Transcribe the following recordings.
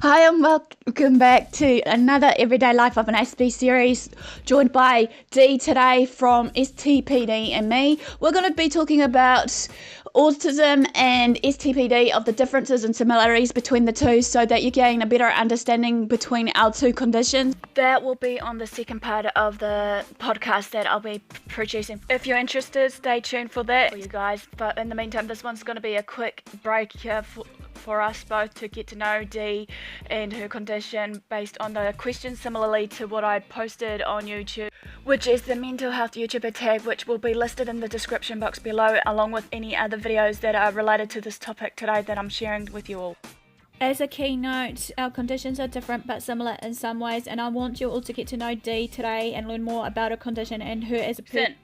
Hi and welcome back to another Everyday Life of an Aspie series, joined by Dee today from STPD and me. We're going to be talking about autism and STPD, of the differences and similarities between the two, so that you gain a better understanding between our two conditions. That will be on the second part of the podcast that I'll be producing. If you're interested, stay tuned for that, for you guys. But in the meantime, this one's going to be a quick break here for us both to get to know Dee and her condition based on the questions, similarly to what I posted on YouTube, which is the mental health YouTuber tag, which will be listed in the description box below, along with any other videos that are related to this topic today that I'm sharing with you all. As a keynote, our conditions are different but similar in some ways, and I want you all to get to know Dee today and learn more about her condition and her as a person.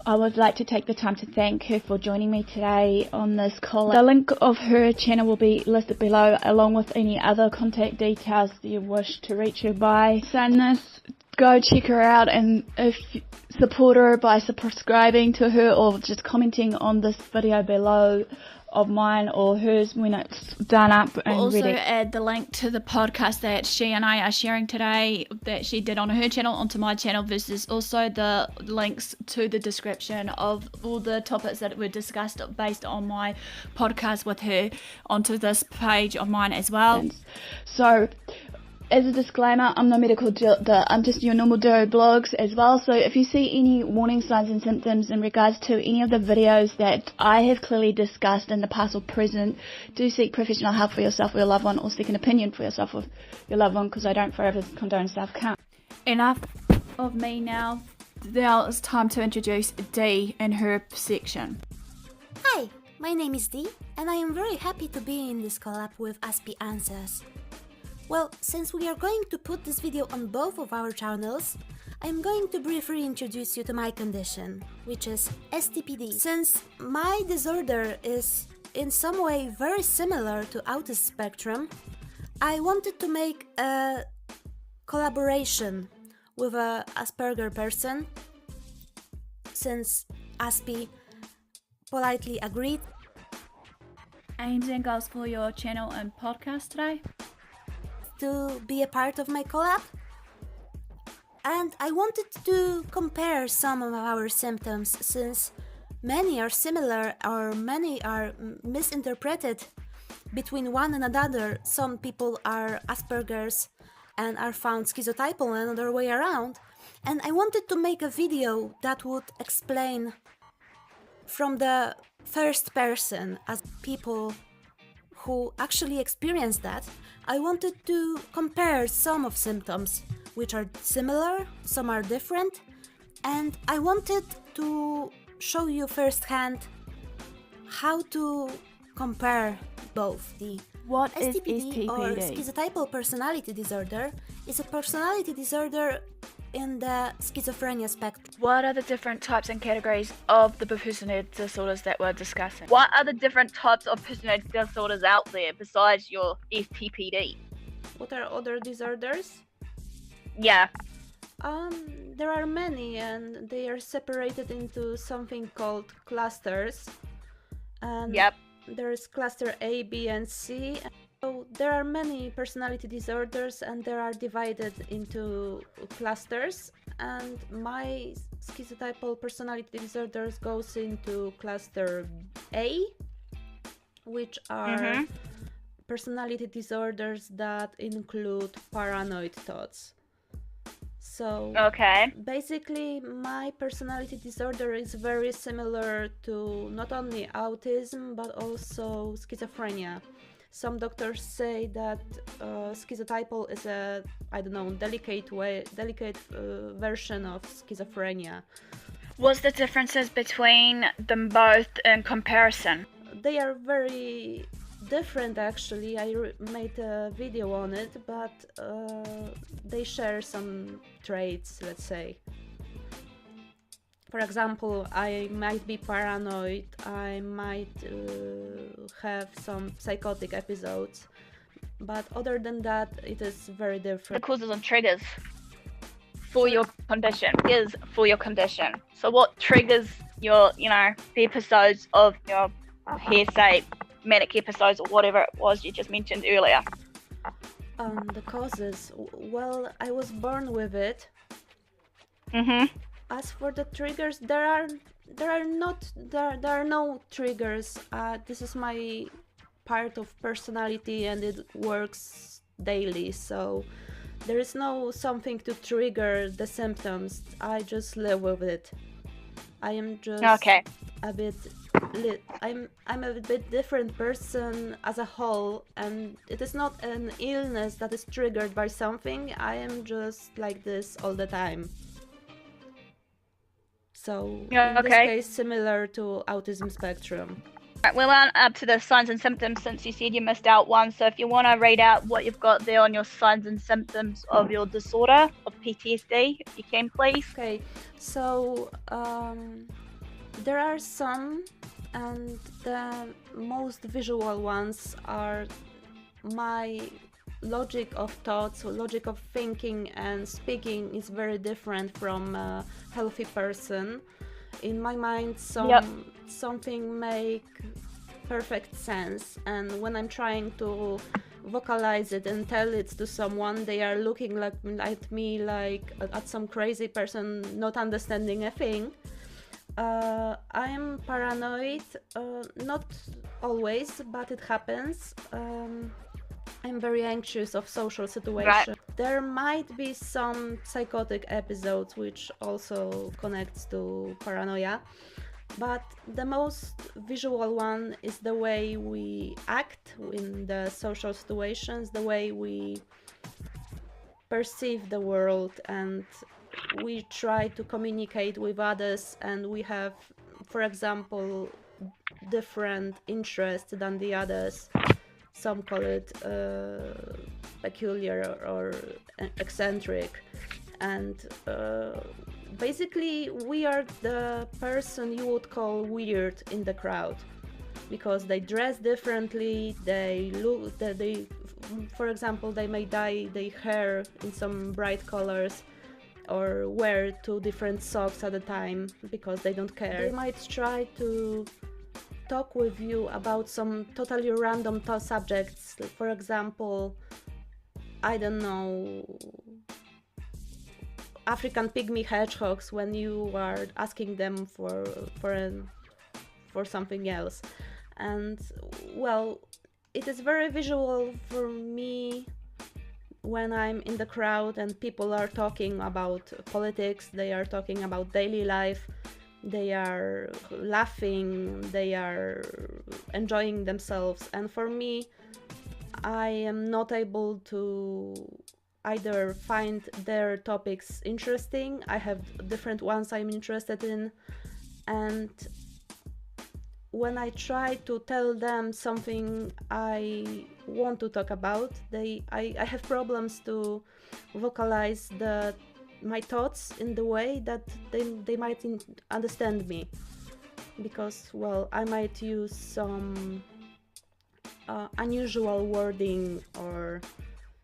I would like to take the time to thank her for joining me today on this call. The link of her channel will be listed below, along with any other contact details that you wish to reach her by. Saying this, go check her out, and if you support her by subscribing to her or just commenting on this video below of mine or hers when it's done up and we'll also ready. add the link to the podcast that she and I are sharing today that she did on her channel onto my channel, versus also the links to the description of all the topics that were discussed based on my podcast with her onto this page of mine as well. So, as a disclaimer, I'm no medical doctor, I'm just your normal Dero blogs as well, so if you see any warning signs and symptoms in regards to any of the videos that I have clearly discussed in the past or present, do seek professional help for yourself or your loved one, or seek an opinion for yourself or your loved one, because I don't forever condone self-harm. Enough of me now. Now it's time to introduce Dee in her section. Hi, my name is Dee, and I am very happy to be in this collab with Aspie Answers. Well, since we are going to put this video on both of our channels, I am going to briefly introduce you to my condition, which is STPD. Since my disorder is in some way very similar to autism spectrum, I wanted to make a collaboration with a Asperger person, since Aspie politely agreed. Aims and goals for your channel and podcast today? To be a part of my collab, and I wanted to compare some of our symptoms, since many are similar or many are misinterpreted between one and another. Some people are Asperger's and are found schizotypal and another way around, and I wanted to make a video that would explain from the first person as people who actually experience that. I wanted to compare some of symptoms which are similar, some are different, and I wanted to show you firsthand how to compare both. The What is STPD or STPD? schizotypal personality disorder is a personality disorder in the schizophrenia spectrum. What are the different types and categories of the personality disorders that we're discussing? What are the different types of personality disorders out there besides your STPD? What are other disorders? Yeah. There are many, and they are separated into something called clusters. And Yep. there's cluster A, B, and C. So there are many personality disorders, and they are divided into clusters. And my schizotypal personality disorders goes into cluster A, which are personality disorders that include paranoid thoughts. So Okay. basically, my personality disorder is very similar to not only autism but also schizophrenia. Some doctors say that schizotypal is a, delicate version of schizophrenia. What's the differences between them both in comparison? They are very different, actually. I made a video on it, but they share some traits, let's say. For example, I might be paranoid, I might have some psychotic episodes, but other than that, it is very The different. causes and triggers for your condition is for your condition. So what triggers your, the episodes of your hearsay manic episodes or whatever it was you just mentioned earlier? The causes. Well, I was born with it. Mm-hmm. As for the triggers, there are no triggers. This is my part of personality, and it works daily. So there is no something to trigger the symptoms. I just live with it. I am just Okay. a bit. I'm a bit different person as a whole, and it is not an illness that is triggered by something. I am just like this all the time. So in this case, similar to autism spectrum. Right, we went up to the signs and symptoms since you said you missed out one. So if you want to read out what you've got there on your signs and symptoms of your disorder of PTSD, if you can, please. Okay, so there are some, and the most visual ones are my logic of thoughts, logic of thinking and speaking is very different from a healthy person. In my mind, something make perfect sense, and when I'm trying to vocalize it and tell it to someone, they are looking at me like at some crazy person not understanding a thing. I'm paranoid, not always, but it happens. I'm very anxious of social situations. Right. There might be some psychotic episodes which also connects to paranoia, but the most visual one is the way we act in the social situations, the way we perceive the world, and we try to communicate with others, and we have, for example, different interests than the others. Some call it peculiar or eccentric, and basically we are the person you would call weird in the crowd, because they dress differently, they look, for example, they may dye their hair in some bright colors or wear 2 different socks at a time because they don't care. They might try to talk with you about some totally random subjects. For example, I don't know, African pygmy hedgehogs, when you are asking them for something else. And well, it is very visual for me when I'm in the crowd and people are talking about politics, they are talking about daily life, they are laughing, they are enjoying themselves, and for me, I am not able to either find their topics interesting, I have different ones I'm interested in, and when I try to tell them something I want to talk about, I have problems to vocalize my thoughts in the way that they might understand me, because, well, I might use some unusual wording or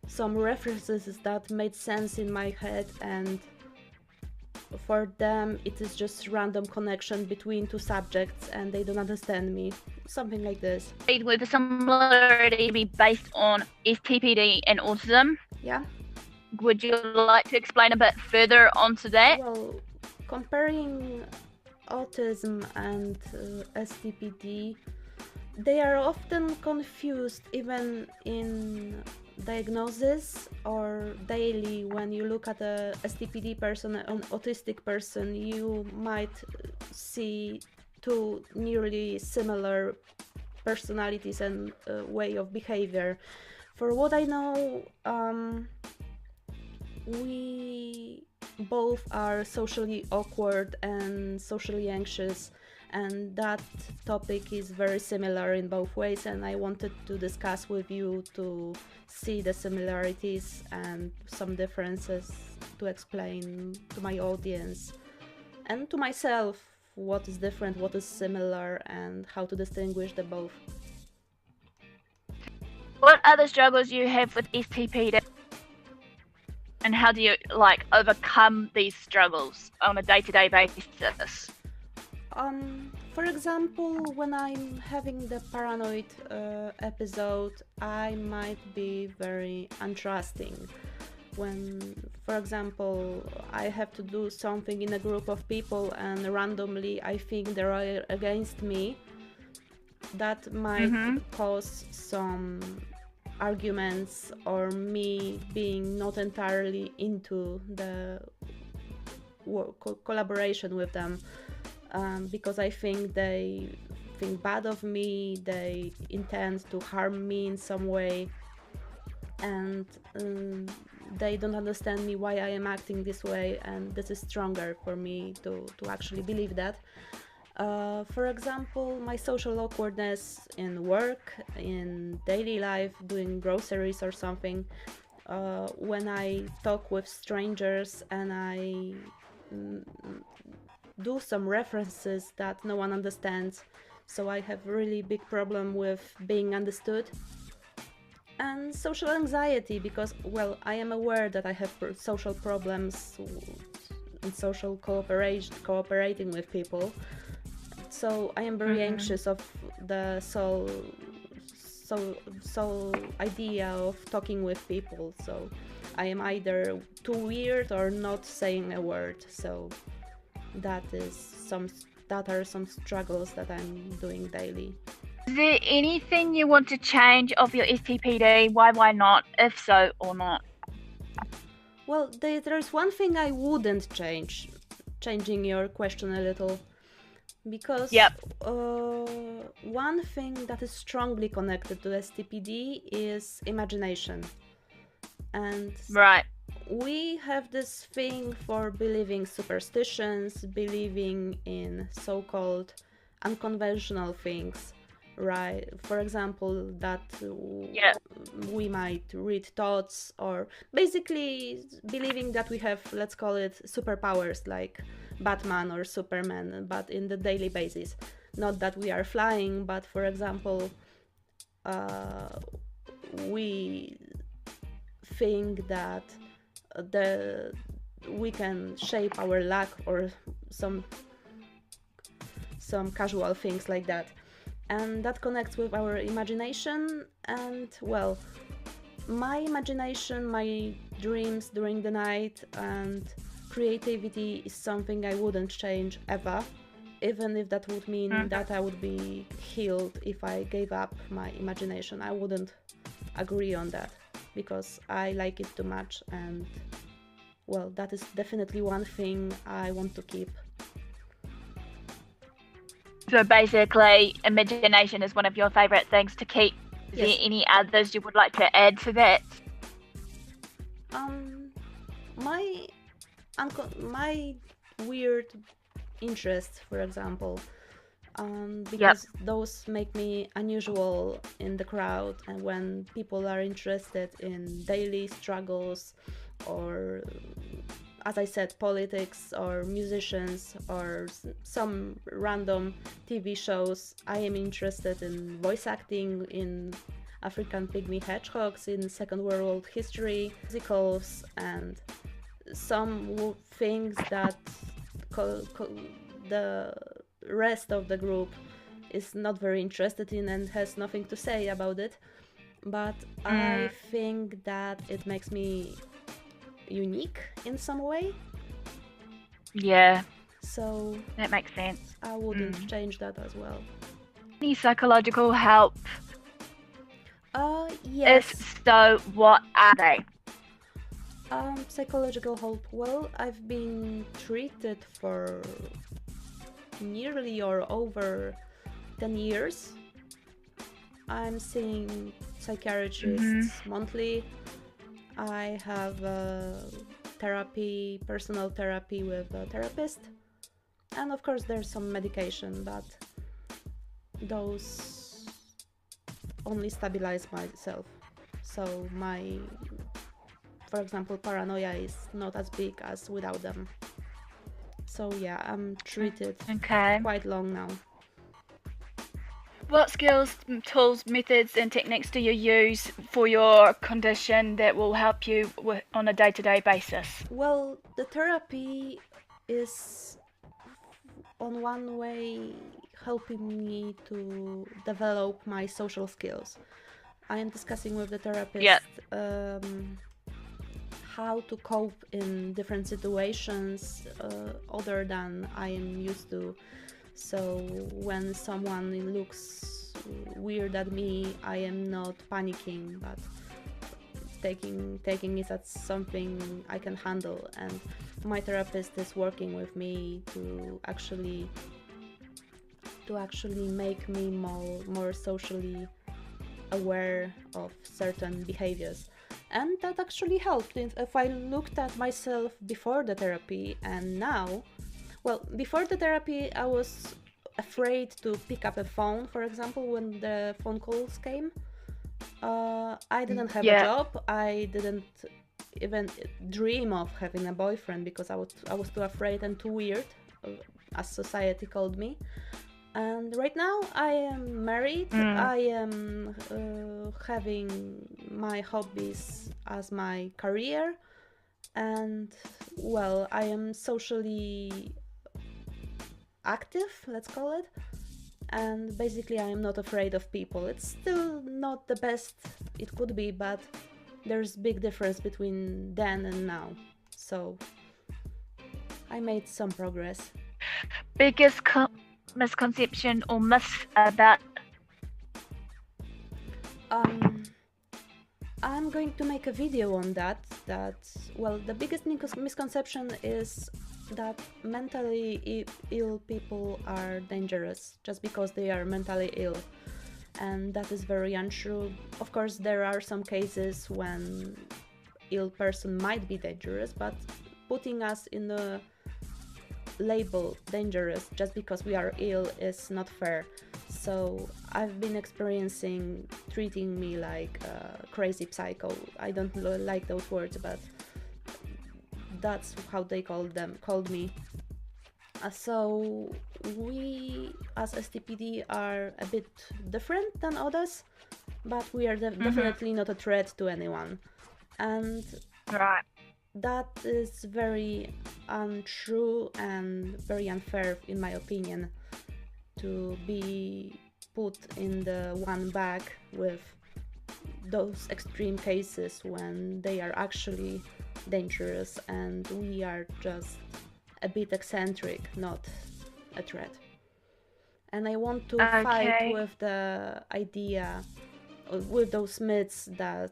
some references that made sense in my head, and for them it is just random connection between 2 subjects and they don't understand me, something like this. Would the similarity be based on STPD and autism? Yeah. Would you like to explain a bit further onto that? Well, comparing autism and STPD, they are often confused even in diagnosis or daily. When you look at a STPD person, an autistic person, you might see 2 nearly similar personalities and way of behavior. For what I know, we both are socially awkward and socially anxious, and that topic is very similar in both ways, and I wanted to discuss with you to see the similarities and some differences, to explain to my audience and to myself what is different, what is similar, and how to distinguish the both. What other struggles you have with STPD, and how do you overcome these struggles on a day-to-day basis? For example, when I'm having the paranoid episode, I might be very untrusting. When, for example, I have to do something in a group of people and randomly I think they're against me, that might cause some arguments or me being not entirely into the collaboration with them, because I think they think bad of me, they intend to harm me in some way, and they don't understand me why I am acting this way, and this is stronger for me to actually believe that. For example, my social awkwardness in work, in daily life, doing groceries or something, when I talk with strangers and I do some references that no one understands, so I have really big problem with being understood. And social anxiety, because, well, I am aware that I have social problems in social cooperating with people. So I am very anxious of the sole idea of talking with people. So I am either too weird or not saying a word. So that are some struggles that I'm doing daily. Is there anything you want to change of your STPD? Why not? If so or not? Well, there's one thing I wouldn't change, changing your question a little, because one thing that is strongly connected to STPD is imagination. And right, we have this thing for believing superstitions, believing in so-called unconventional things, right? For example, that we might read thoughts, or basically believing that we have, let's call it, superpowers like Batman or Superman, but in the daily basis. Not that we are flying, but for example, we think that we can shape our luck or some casual things like that, and that connects with our imagination. And well, my imagination, my dreams during the night and creativity is something I wouldn't change ever, even if that would mean that I would be healed if I gave up my imagination. I wouldn't agree on that, because I like it too much, and well, that is definitely one thing I want to keep. So basically, imagination is one of your favourite things to keep. Is there any others you would like to add to that? My weird interests, for example, because those make me unusual in the crowd, and when people are interested in daily struggles, or, as I said, politics or musicians or some random TV shows, I am interested in voice acting, in African pygmy hedgehogs, in Second World history, musicals, and some things that the rest of the group is not very interested in and has nothing to say about it. But I think that it makes me unique in some way. Yeah. So that makes sense. I wouldn't change that as well. Any psychological help? Yes. If so, what are they? Psychological help. Well, I've been treated for nearly or over 10 years. I'm seeing psychiatrists monthly. I have personal therapy with a therapist, and of course there's some medication, but those only stabilize myself. So for example, paranoia is not as big as without them. So yeah, I'm treated quite long now. What skills, tools, methods and techniques do you use for your condition that will help you on a day-to-day basis? Well, the therapy is on one way helping me to develop my social skills. I am discussing with the therapist how to cope in different situations other than I am used to. So when someone looks weird at me, I am not panicking, but taking it as something I can handle. And my therapist is working with me to actually make me more socially aware of certain behaviors. And that actually helped. If I looked at myself before the therapy and now, well, before the therapy, I was afraid to pick up a phone, for example, when the phone calls came. I didn't have a job. I didn't even dream of having a boyfriend because I was too afraid and too weird, as society called me. And right now I am married. I am having my hobbies as my career, and well, I am socially active, let's call it. And basically I am not afraid of people. It's still not the best it could be, but there's big difference between then and now. So I made some progress. Biggest misconception or myth about... I'm going to make a video on that. Well, the biggest misconception is that mentally ill people are dangerous just because they are mentally ill, and that is very untrue. Of course, there are some cases when ill person might be dangerous, but putting us in the label dangerous just because we are ill is not fair. So I've been experiencing treating me like a crazy psycho. I don't like those words, but that's how they called me. So we as STPD are a bit different than others, but we are definitely not a threat to anyone. And Right. that is very untrue and very unfair, in my opinion, to be put in the one bag with those extreme cases when they are actually dangerous and we are just a bit eccentric, not a threat. And I want to fight with the idea, with those myths that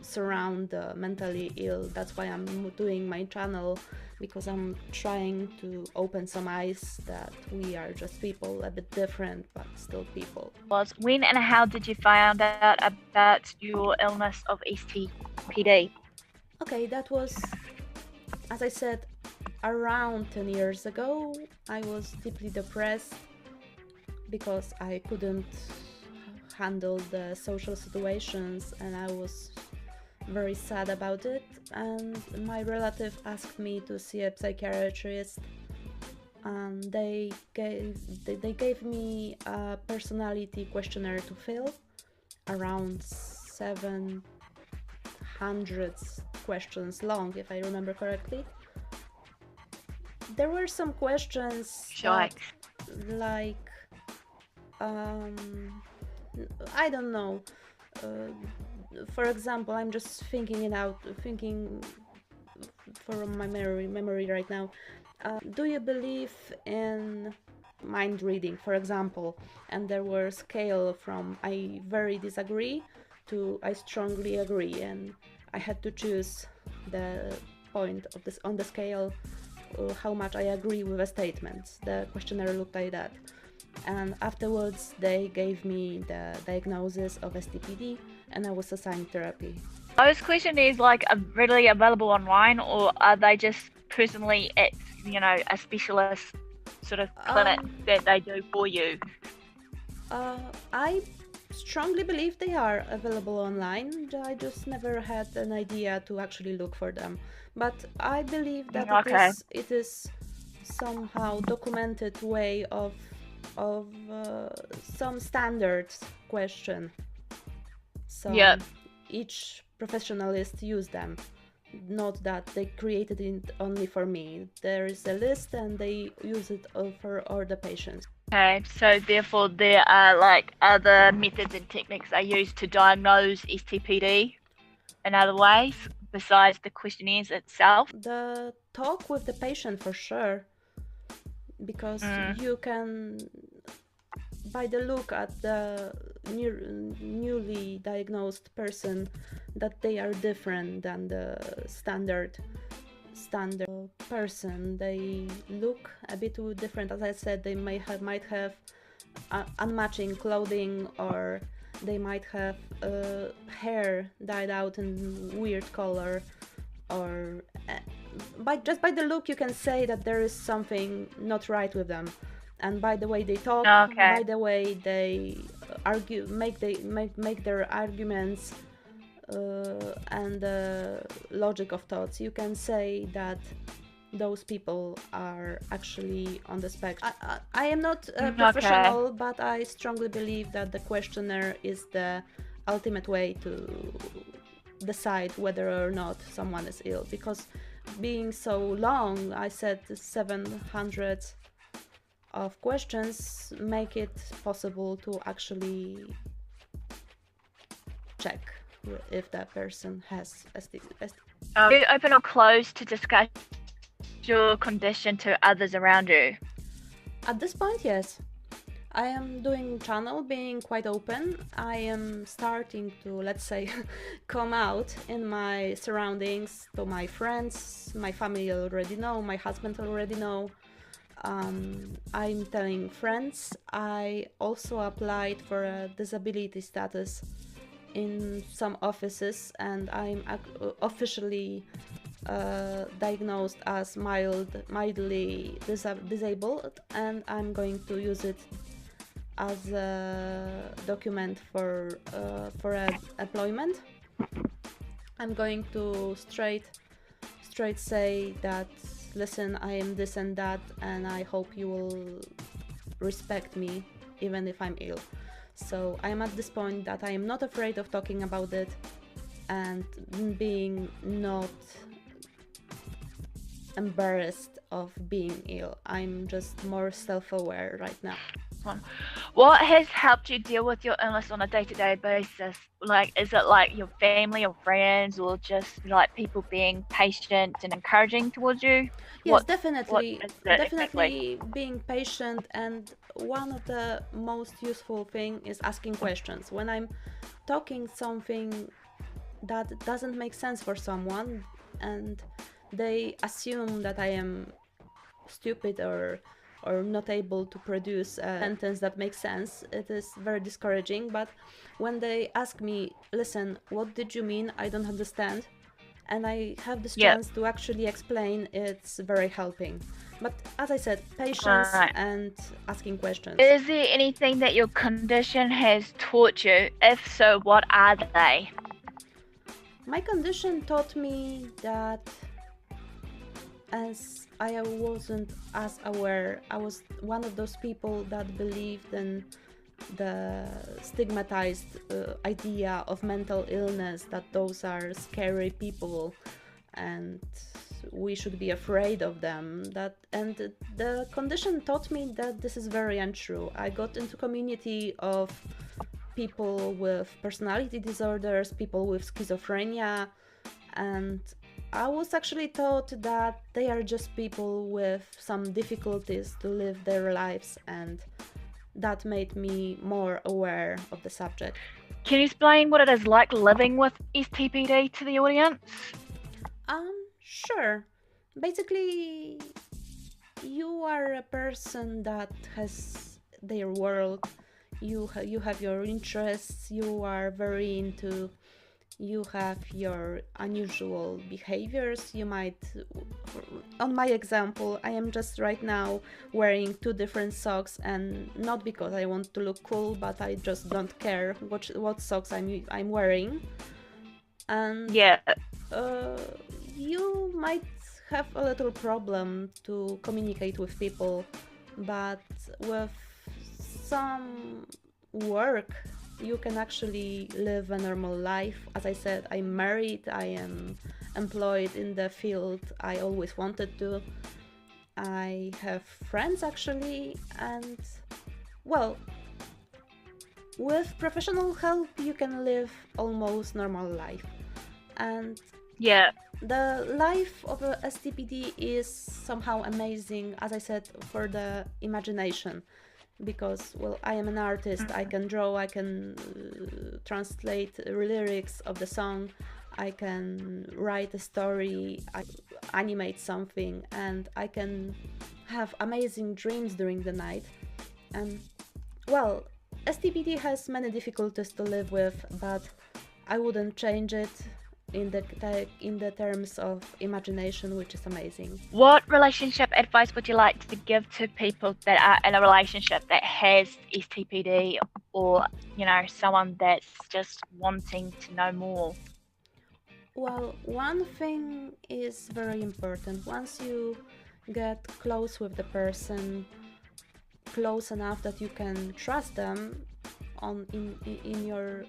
surround the mentally ill. That's why I'm doing my channel, because I'm trying to open some eyes that we are just people, a bit different, but still people. When and how did you find out about your illness of STPD? Okay, that was, as I said, around 10 years ago. I was deeply depressed because I couldn't handle the social situations and I was very sad about it, and my relative asked me to see a psychiatrist, and they gave me a personality questionnaire to fill, around 700 questions long, if I remember correctly. There were some questions like I don't know, for example, I'm just thinking from my memory right now. Do you believe in mind reading, for example? And there were scale from I very disagree to I strongly agree, and I had to choose the point of this on the scale, how much I agree with a statement. The questionnaire looked like that, and afterwards they gave me the diagnosis of STPD and I was assigned therapy. Those questionnaires readily available online, or are they just personally at a specialist sort of clinic that they do for you? I strongly believe they are available online. I just never had an idea to actually look for them, but I believe that it is somehow documented way of some standard question. So each professionalist use them, not that they created it only for me. There is a list and they use it for all the patients. Okay, so therefore there are like other methods and techniques are used to diagnose STPD in other ways besides the questionnaires itself. The talk with the patient for sure, because you can, by the look at the newly diagnosed person, that they are different than the standard person. They look a bit different. As I said, they might have unmatching clothing, or they might have hair dyed out in weird color, or just by the look you can say that there is something not right with them. And by the way they talk, by the way they argue, make their arguments, and the logic of thoughts, you can say that those people are actually on the spectrum. I am not a professional, but I strongly believe that the questionnaire is the ultimate way to decide whether or not someone is ill, because being so long, I said 700 of questions, make it possible to actually check if that person has STPD. Are you open or closed to discuss your condition to others around you? At this point, yes. I am doing channel, being quite open. I am starting to, let's say, come out in my surroundings to my friends. My family already know, my husband already know. I'm telling friends. I also applied for a disability status in some offices, and I'm officially diagnosed as mildly disabled, and I'm going to use it as a document for employment. I'm going to straight say that, listen, I am this and that, and I hope you will respect me even if I'm ill. So I'm at this point that I am not afraid of talking about it and being not embarrassed of being ill. I'm just more self-aware right now. What has helped you deal with your illness on a day-to-day basis? Like, is it like your family or friends, or just like people being patient and encouraging towards you? Yes, definitely being patient, and one of the most useful thing is asking questions. When I'm talking something that doesn't make sense for someone and they assume that I am stupid or not able to produce a sentence that makes sense, it is very discouraging. But when they ask me, listen, what did you mean? I don't understand. And I have this chance to actually explain, it's very helping. But as I said, patience and asking questions. Is there anything that your condition has taught you? If so, what are they? My condition taught me that, as I wasn't as aware, I was one of those people that believed in the stigmatized idea of mental illness, that those are scary people and we should be afraid of them. And the condition taught me that this is very untrue. I got into community of people with personality disorders, people with schizophrenia, and I was actually taught that they are just people with some difficulties to live their lives, and that made me more aware of the subject. Can you explain what it is like living with STPD to the audience? Sure. Basically, you are a person that has their world. You have your interests. You are very into. You have your unusual behaviors. You might, on my example, I am just right now wearing 2 different socks, and not because I want to look cool, but I just don't care what socks I'm wearing. And you might have a little problem to communicate with people, but with some work you can actually live a normal life. As I said, I'm married, I am employed in the field I always wanted to. I have friends actually, and well, with professional help you can live almost normal life. And Yeah. the life of a STPD is somehow amazing, as I said, for the imagination. Because, well, I am an artist, I can draw, I can translate lyrics of the song, I can write a story, I animate something, and I can have amazing dreams during the night. And, well, STPD has many difficulties to live with, but I wouldn't change it in the terms of imagination, which is amazing. What relationship advice would you like to give to people that are in a relationship that has STPD, or, you know, someone that's just wanting to know more? Well, one thing is very important. Once you get close with the person, close enough that you can trust them in your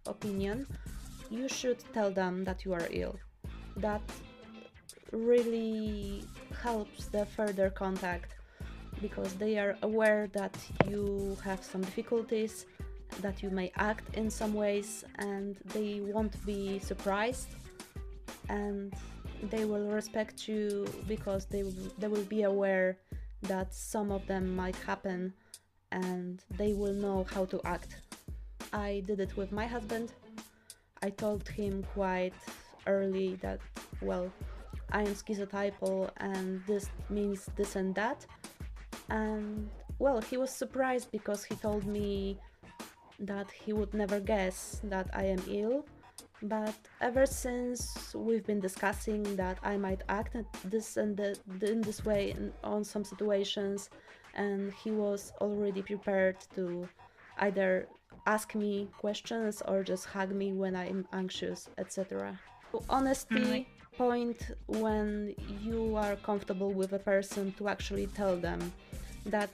opinion, you should tell them that you are ill. That really helps the further contact, because they are aware that you have some difficulties, that you may act in some ways, and they won't be surprised, and they will respect you because they will be aware that some of them might happen, and they will know how to act. I did it with my husband. I told him quite early that, well, I am schizotypal and this means this and that. And, well, he was surprised because he told me that he would never guess that I am ill. But ever since we've been discussing that I might act this and in this way on some situations, and he was already prepared to either ask me questions or just hug me when I'm anxious, etc. Honesty point when you are comfortable with a person to actually tell them, that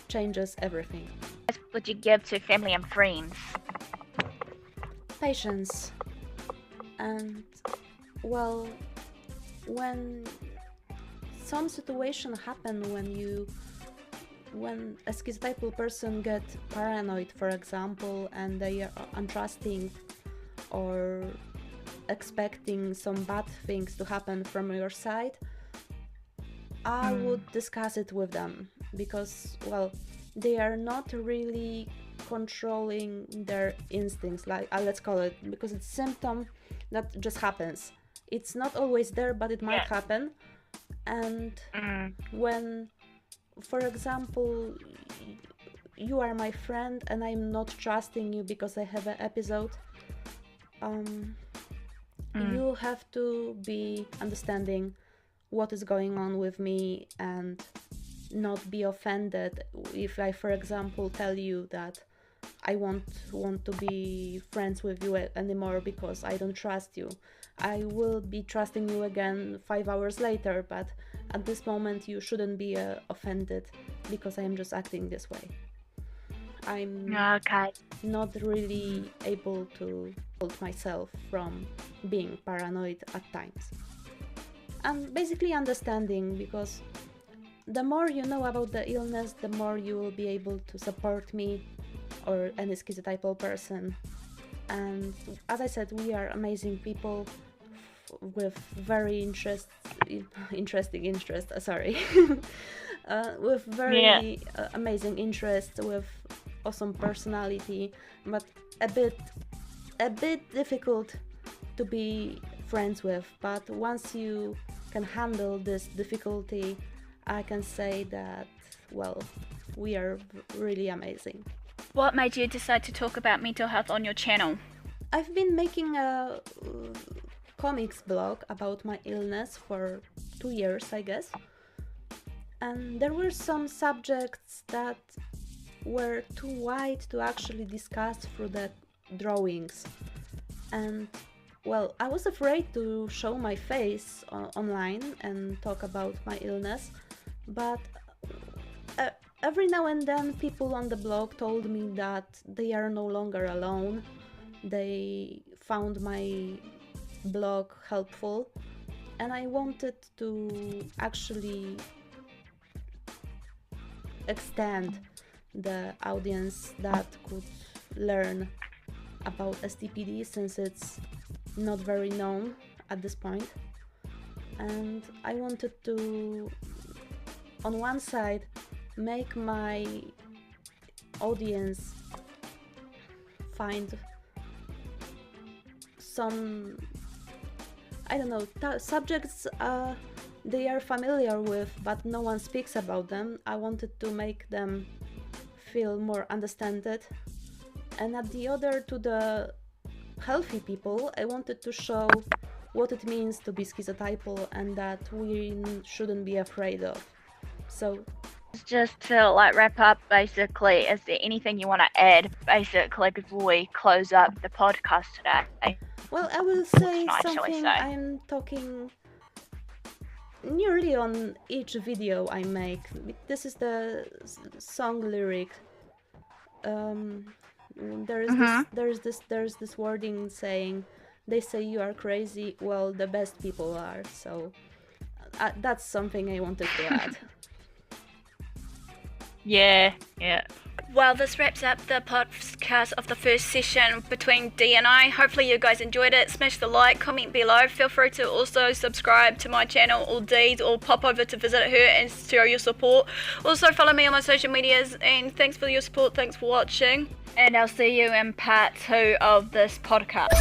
changes everything. What would you give to family and friends? Patience. And, well, when some situation happen when a schizotypal person get paranoid, for example, and they are untrusting or expecting some bad things to happen from your side, I would discuss it with them, because, well, they are not really controlling their instincts, like let's call it, because it's symptom that just happens. It's not always there, but it might happen. And when, for example, you are my friend and I'm not trusting you because I have an episode, you have to be understanding what is going on with me and not be offended if I, for example, tell you that I won't want to be friends with you anymore because I don't trust you. I will be trusting you again 5 hours later, but at this moment you shouldn't be offended because I am just acting this way. I'm not really able to hold myself from being paranoid at times. And basically understanding, because the more you know about the illness, the more you will be able to support me or any schizotypal person. And as I said, we are amazing people with very interesting interests, with very amazing interests, with awesome personality, but a bit difficult to be friends with. But once you can handle this difficulty, I can say that, well, we are really amazing. What made you decide to talk about mental health on your channel? I've been making a comics blog about my illness for 2 years, I guess. And there were some subjects that were too wide to actually discuss through the drawings. And, well, I was afraid to show my face online and talk about my illness, but every now and then people on the blog told me that they are no longer alone. They found my blog helpful, and I wanted to actually extend the audience that could learn about STPD, since it's not very known at this point. And I wanted to, on one side, make my audience find some, I don't know, subjects they are familiar with, but no one speaks about them. I wanted to make them feel more understood. And at the other, to the healthy people, I wanted to show what it means to be schizotypal and that we shouldn't be afraid of. So just to wrap up, basically, is there anything you want to add basically before we close up the podcast today? Well, I will say Tonight, shall we something. say? I'm talking nearly on each video I make. This is the song lyric. There's this wording saying, "They say you are crazy. Well, the best people are." So that's something I wanted to add. Yeah. Well, this wraps up the podcast of the first session between Dee and I. Hopefully you guys enjoyed it. Smash the like, comment below. Feel free to also subscribe to my channel or Dee's, or pop over to visit her and show your support. Also follow me on my social medias, and thanks for your support. Thanks for watching. And I'll see you in part 2 of this podcast.